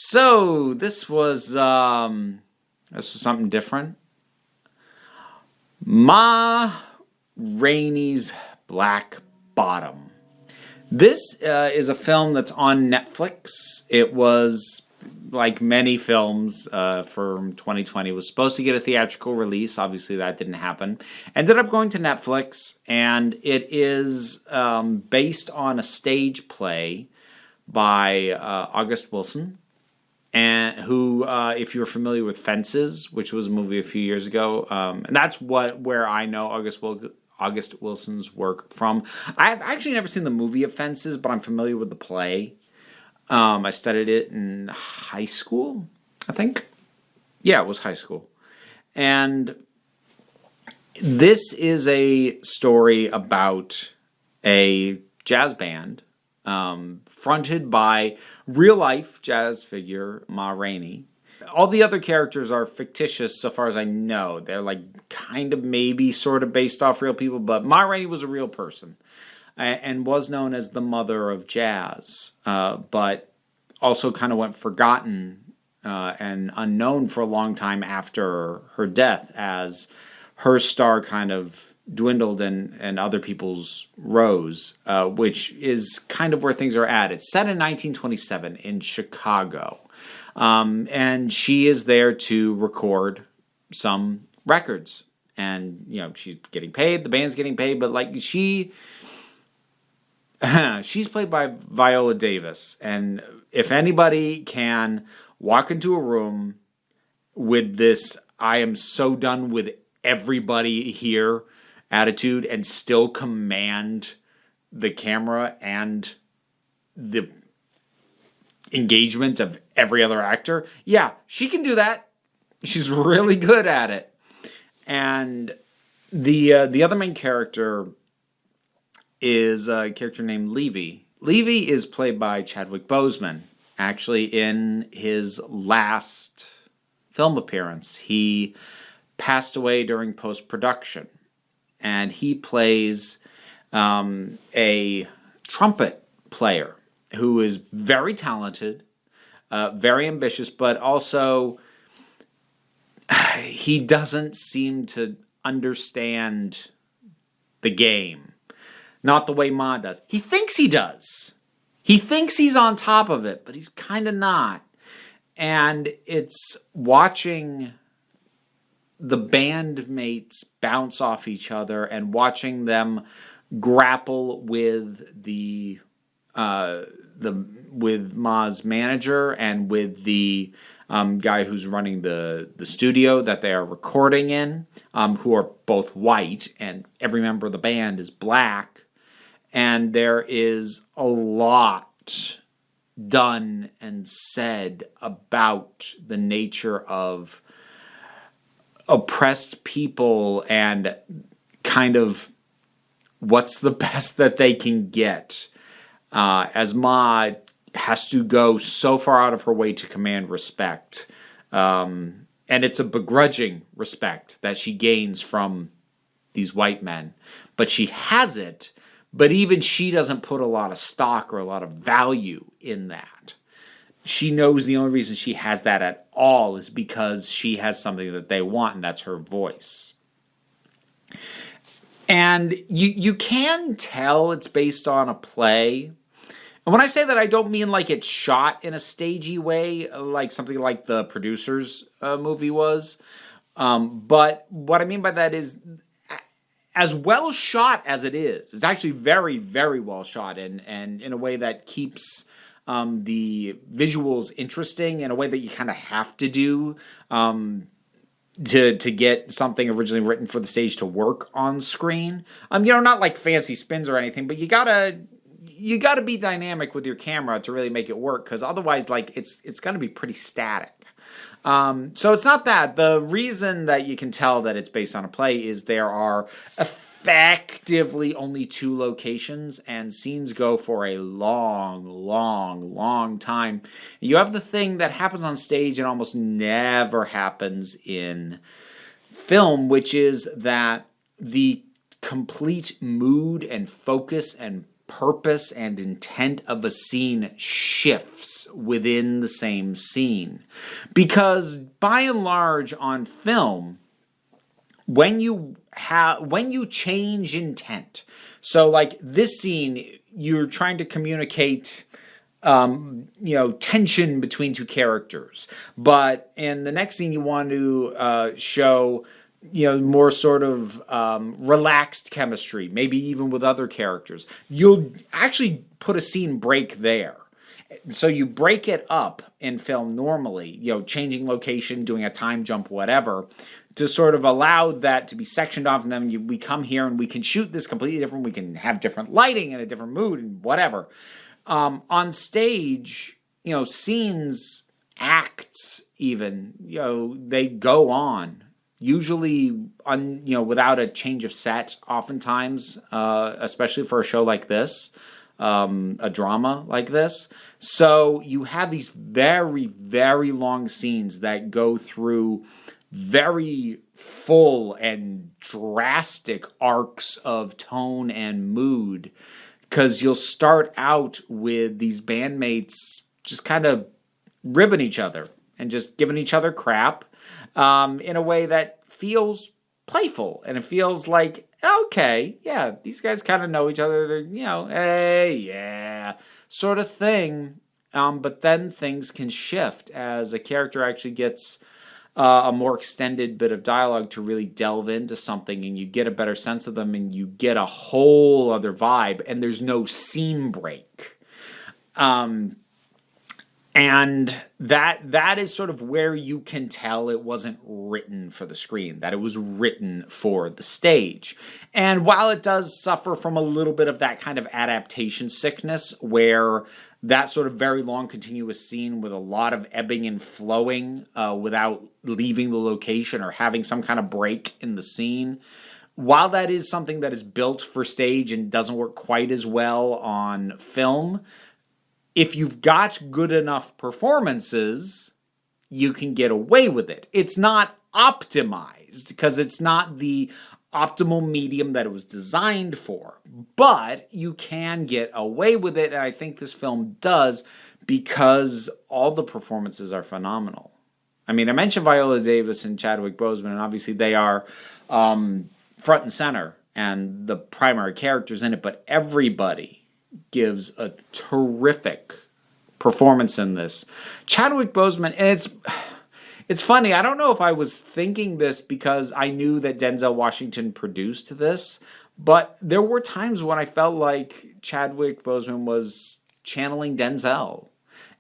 So this was something different. Ma Rainey's Black Bottom. This is a film that's on Netflix. It was, like many films from 2020, was supposed to get a theatrical release. Obviously, that didn't happen. Ended up going to Netflix, and it is based on a stage play by August Wilson, and who, if you're familiar with Fences, which was a movie a few years ago, and that's where I know August Wilson's work from. I've actually never seen the movie of Fences, but I'm familiar with the play. I studied it in high school, I think. Yeah, it was high school. And this is a story about a jazz band fronted by real-life jazz figure Ma Rainey. All the other characters are fictitious so far as I know. They're like kind of maybe sort of based off real people, but Ma Rainey was a real person and was known as the mother of jazz, but also kind of went forgotten and unknown for a long time after her death, as her star kind of dwindled and other people's rose, which is kind of where things are at. It's set in 1927 in Chicago, and she is there to record some records. And, she's getting paid, the band's getting paid, but like she's played by Viola Davis. And if anybody can walk into a room with this "I am so done with everybody here" attitude and still command the camera and the engagement of every other actor, yeah, she can do that. She's really good at it. And the other main character is a character named Levy. Levy is played by Chadwick Boseman. Actually, in his last film appearance, he passed away during post-production. And he plays a trumpet player who is very talented, very ambitious, but also he doesn't seem to understand the game. Not the way Ma does. He thinks he does. He thinks he's on top of it, but he's kind of not. And it's watching the bandmates bounce off each other and watching them grapple with with Ma's manager and with the guy who's running the studio that they are recording in, who are both white, and every member of the band is black. And there is a lot done and said about the nature of oppressed people and kind of what's the best that they can get, as Ma has to go so far out of her way to command respect, and it's a begrudging respect that she gains from these white men, but she has it, but even she doesn't put a lot of stock or a lot of value in that. She knows the only reason she has that at all is because she has something that they want, and that's her voice. And you can tell it's based on a play. And when I say that, I don't mean like it's shot in a stagey way, like something like the Producers movie was. But what I mean by that is, as well shot as it is, it's actually very, very well shot, and in a way that keeps the visuals interesting in a way that you kind of have to do to get something originally written for the stage to work on screen. Not like fancy spins or anything, but you gotta be dynamic with your camera to really make it work, because otherwise, like, it's gonna be pretty static. So it's not that. The reason that you can tell that it's based on a play is there are effectively only 2 locations, and scenes go for a long, long, long time. You have the thing that happens on stage and almost never happens in film, which is that the complete mood and focus and purpose and intent of a scene shifts within the same scene. Because by and large on film, when you change intent, so like this scene, you're trying to communicate tension between two characters, but in the next scene you want to show more sort of relaxed chemistry, maybe even with other characters. You'll actually put a scene break there. So you break it up in film normally, changing location, doing a time jump, whatever, to sort of allow that to be sectioned off, and then we come here and we can shoot this completely different. We can have different lighting and a different mood and whatever. On stage, scenes, acts, even, they go on. Usually, without a change of set, oftentimes, especially for a show like this, a drama like this. So you have these very, very long scenes that go through very full and drastic arcs of tone and mood. Because you'll start out with these bandmates just kind of ribbing each other and just giving each other crap. In a way that feels playful, and it feels like, okay, yeah, these guys kind of know each other, they're, hey, yeah, sort of thing. But then things can shift as a character actually gets a more extended bit of dialogue to really delve into something, and you get a better sense of them, and you get a whole other vibe, and there's no scene break. And that is sort of where you can tell it wasn't written for the screen, that it was written for the stage. And while it does suffer from a little bit of that kind of adaptation sickness, where that sort of very long continuous scene with a lot of ebbing and flowing without leaving the location or having some kind of break in the scene, while that is something that is built for stage and doesn't work quite as well on film, if you've got good enough performances, you can get away with it. It's not optimized because it's not the optimal medium that it was designed for, but you can get away with it, and I think this film does because all the performances are phenomenal. I mean, I mentioned Viola Davis and Chadwick Boseman, and obviously they are front and center and the primary characters in it, but everybody gives a terrific performance in this. Chadwick Boseman, and it's funny, I don't know if I was thinking this because I knew that Denzel Washington produced this, but there were times when I felt like Chadwick Boseman was channeling Denzel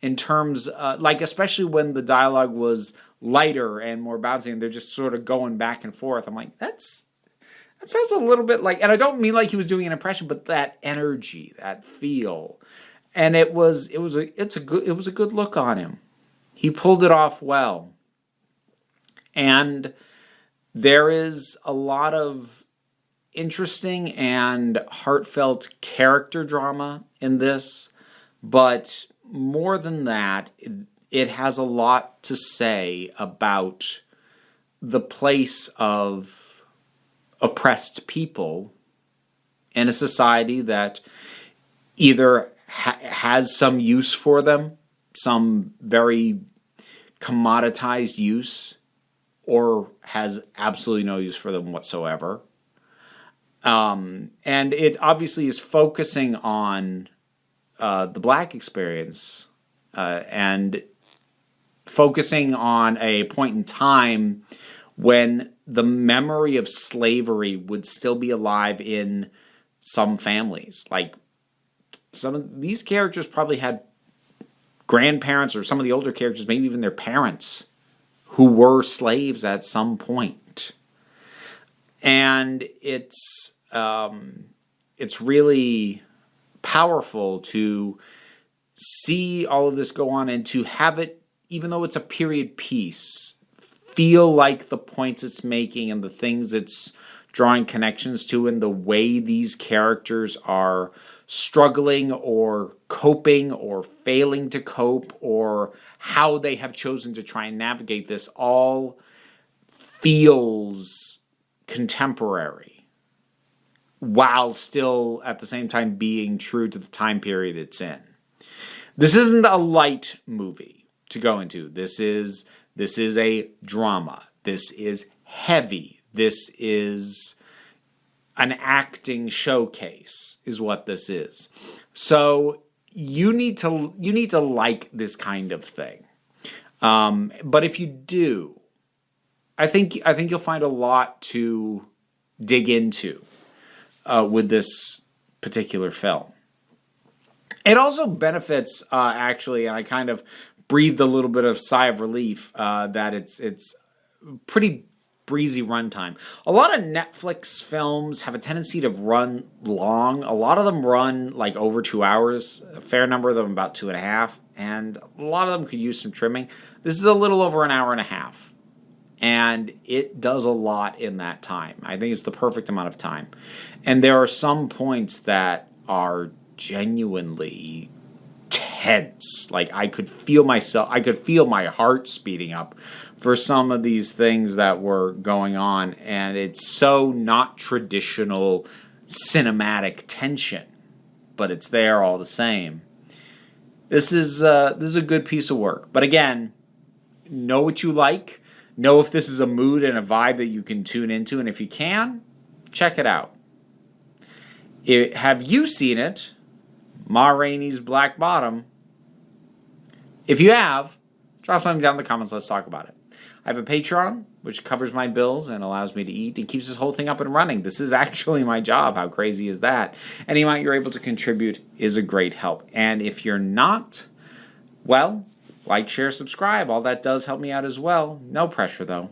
in terms, especially when the dialogue was lighter and more bouncy, and they're just sort of going back and forth. I'm like, that sounds a little bit like, and I don't mean like he was doing an impression, but that energy, that feel, and it was a good look on him. He pulled it off well, and there is a lot of interesting and heartfelt character drama in this, but more than that, it has a lot to say about the place of oppressed people in a society that either has some use for them, some very commoditized use, or has absolutely no use for them whatsoever. And it obviously is focusing on the Black experience and focusing on a point in time when the memory of slavery would still be alive in some families. Like, some of these characters probably had grandparents, or some of the older characters, maybe even their parents, who were slaves at some point. And it's really powerful to see all of this go on and to have it, even though it's a period piece, feel like the points it's making and the things it's drawing connections to and the way these characters are struggling or coping or failing to cope or how they have chosen to try and navigate this all feels contemporary. while still at the same time being true to the time period it's in. This isn't a light movie to go into. This is a drama. This is heavy. This is an acting showcase is what this is. So you need to like this kind of thing. But if you do, I think you'll find a lot to dig into with this particular film. It also benefits, actually, and I kind of breathed a little bit of sigh of relief that it's pretty breezy runtime. A lot of Netflix films have a tendency to run long. A lot of them run like over 2 hours. A fair number of them about 2.5, and a lot of them could use some trimming. This is a little over an hour and a half, and it does a lot in that time. I think it's the perfect amount of time, and there are some points that are genuinely tense. Like I could feel my heart speeding up for some of these things that were going on, and it's so not traditional cinematic tension, but it's there all the same. This is a good piece of work. But again, know what you like. Know if this is a mood and a vibe that you can tune into, and if you can, check it out. Have you seen it? Ma Rainey's Black Bottom. If you have, drop something down in the comments. Let's talk about it. I have a Patreon, which covers my bills and allows me to eat and keeps this whole thing up and running. This is actually my job. How crazy is that? Any amount you're able to contribute is a great help. And if you're not, well, like, share, subscribe. All that does help me out as well. No pressure, though.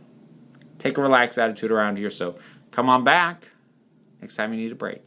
Take a relaxed attitude around here, so come on back next time you need a break.